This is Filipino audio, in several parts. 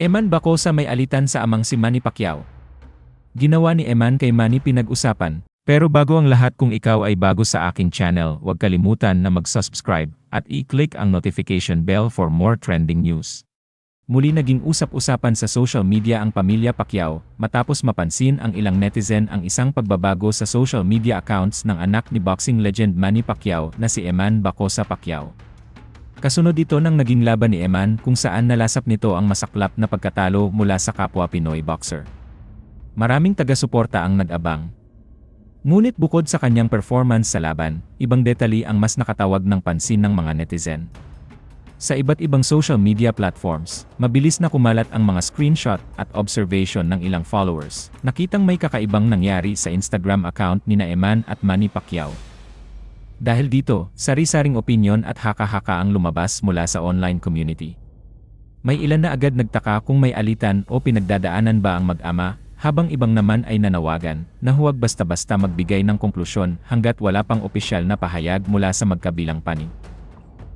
Eman Bacosa may alitan sa amang si Manny Pacquiao. Ginawa ni Eman kay Manny pinag-usapan. Pero bago ang lahat, kung ikaw ay bago sa aking channel, huwag kalimutan na mag-subscribe at i-click ang notification bell for more trending news. Muli naging usap-usapan sa social media ang pamilya Pacquiao matapos mapansin ang ilang netizen ang isang pagbabago sa social media accounts ng anak ni boxing legend Manny Pacquiao na si Eman Bacosa Pacquiao. Kasunod ito ng naging laban ni Eman kung saan nalasap nito ang masaklap na pagkatalo mula sa kapwa Pinoy boxer. Maraming taga-suporta ang nag-abang. Ngunit bukod sa kanyang performance sa laban, ibang detalye ang mas nakatawag ng pansin ng mga netizen. Sa iba't ibang social media platforms, mabilis na kumalat ang mga screenshot at observation ng ilang followers. Nakitang may kakaibang nangyari sa Instagram account nina Eman at Manny Pacquiao. Dahil dito, sari-saring opinyon at haka-haka ang lumabas mula sa online community. May ilan na agad nagtaka kung may alitan o pinagdadaanan ba ang mag-ama, habang ibang naman ay nanawagan na huwag basta-basta magbigay ng konklusyon hanggat wala pang opisyal na pahayag mula sa magkabilang panig.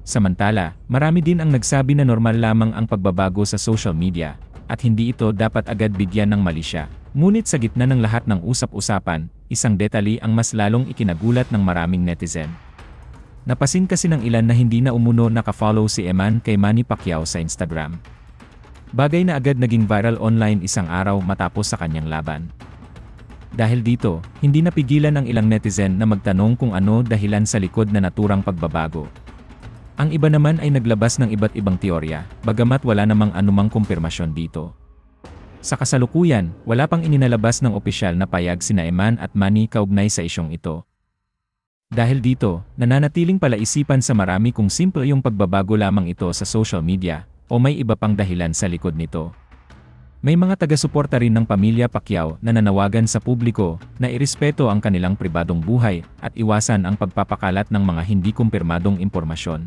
Samantala, marami din ang nagsabi na normal lamang ang pagbabago sa social media at hindi ito dapat agad bigyan ng mali siya. Ngunit sa gitna ng lahat ng usap-usapan, isang detalye ang mas lalong ikinagulat ng maraming netizen. Napasin kasi ng ilan na hindi na umuno nakafollow si Eman kay Manny Pacquiao sa Instagram. Bagay na agad naging viral online isang araw matapos sa kanyang laban. Dahil dito, hindi napigilan ang ilang netizen na magtanong kung ano dahilan sa likod na naturang pagbabago. Ang iba naman ay naglabas ng iba't ibang teorya, bagamat wala namang anumang kumpirmasyon dito. Sa kasalukuyan, wala pang ininalabas ng opisyal na payag sina Eman at Manny kaugnay sa isyong ito. Dahil dito, nananatiling palaisipan sa marami kung simple yung pagbabago lamang ito sa social media, o may iba pang dahilan sa likod nito. May mga taga-suporta rin ng pamilya Pacquiao na nanawagan sa publiko na irespeto ang kanilang pribadong buhay at iwasan ang pagpapakalat ng mga hindi kumpirmadong impormasyon.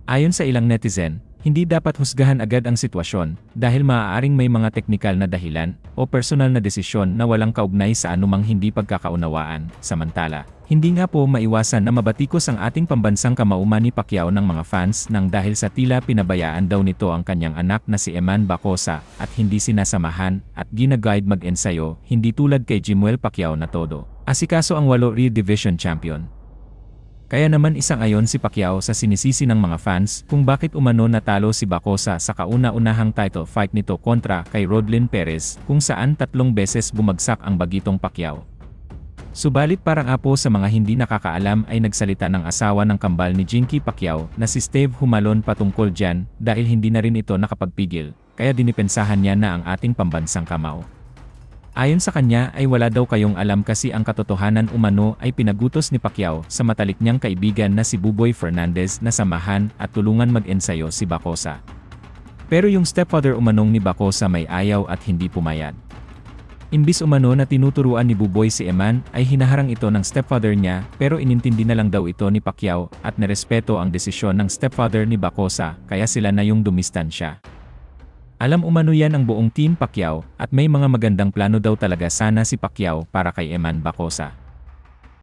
Ayon sa ilang netizen, hindi dapat husgahan agad ang sitwasyon dahil maaaring may mga teknikal na dahilan o personal na desisyon na walang kaugnay sa anumang hindi pagkakaunawaan. Samantala, hindi nga po maiwasan na mabatikos ang ating pambansang kamao Manny Pacquiao ng mga fans nang dahil sa tila pinabayaan daw nito ang kanyang anak na si Eman Bacosa at hindi sinasamahan at ginaguide mag-ensayo, hindi tulad kay Jimuel Pacquiao na todo asikaso ang 8 Rio Division Champion. Kaya naman isang ayon si Pacquiao sa sinisisi ng mga fans kung bakit umano natalo si Bacosa sa kauna-unahang title fight nito kontra kay Rodlin Perez kung saan 3 beses bumagsak ang bagitong Pacquiao. Subalit parang apo sa mga hindi nakakaalam ay nagsalita ng asawa ng kambal ni Jinky Pacquiao na si Steve Humalon patungkol dyan dahil hindi na rin ito nakapagpigil, kaya dinipensahan niya na ang ating pambansang kamao. Ayon sa kanya ay wala daw kayong alam kasi ang katotohanan umano ay pinagutos ni Pacquiao sa matalik niyang kaibigan na si Buboy Fernandez na samahan at tulungan mag-ensayo si Bacosa. Pero yung stepfather umanong ni Bacosa may ayaw at hindi pumayag. Imbis umano na tinuturuan ni Buboy si Eman ay hinaharang ito ng stepfather niya pero inintindi na lang daw ito ni Pacquiao at nerespeto ang desisyon ng stepfather ni Bacosa kaya sila na yung dumistansya. Alam umano yan ang buong team Pacquiao at may mga magandang plano daw talaga sana si Pacquiao para kay Eman Bacosa.